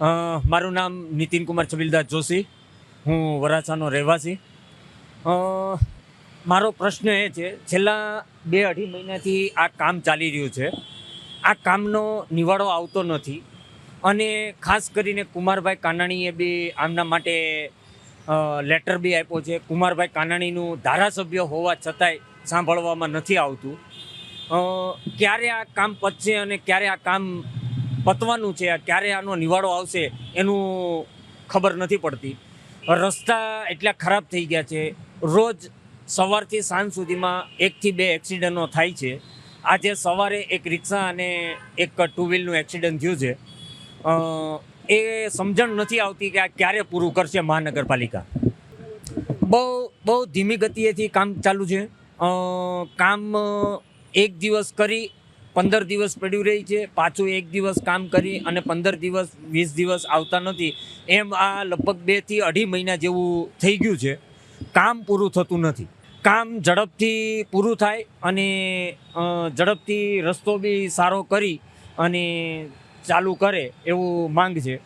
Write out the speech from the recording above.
મારું નામ નીતિન કુમાર છબીલદાસ જોશી. હું વરાછાનો રહેવાસી. મારો પ્રશ્ન એ છે, છેલ્લા 2-2.5 મહિનાથી આ કામ ચાલી રહ્યું છે. આ કામનો નિવાડો આવતો નથી અને ખાસ કરીને કુમારભાઈ કાનાણીએ બી આમના માટે લેટર બી આપ્યો છે. કુમારભાઈ કાનાણીનું ધારાસભ્ય હોવા છતાંય સાંભળવામાં નથી આવતું. ક્યારે આ કામ પતશે અને ક્યારે આ કામ પતવાનું છે, ક્યારે આનો નિવાડો આવશે એનું ખબર નથી પડતી. રસ્તા એટલા ખરાબ થઈ ગયા છે. રોજ સવારથી સાંજ સુધીમાં 1 થી 2 એક્સિડન્ટો થાય છે. આજે સવારે એક રિક્ષા અને એક 2 વ્હીલનું એક્સિડન્ટ થયું છે. એ સમજણ નથી આવતી કે આ ક્યારે પૂરું કરશે મહાનગરપાલિકા. બહુ ધીમી ગતિએથી કામ ચાલુ છે. કામ 1 દિવસ કરી 15 દિવસ પડ્યું રહી છે, પાછું 1 દિવસ કામ કરી અને 15 દિવસ 20 દિવસ આવતા નથી. એમ આ લગભગ 2 થી 2.5 મહિના જેવું થઈ ગયું છે. કામ પૂરું થતું નથી. કામ ઝડપથી પૂરું થાય અને ઝડપથી રસ્તો બી સારો કરી અને ચાલુ કરે એવું માંગ છે.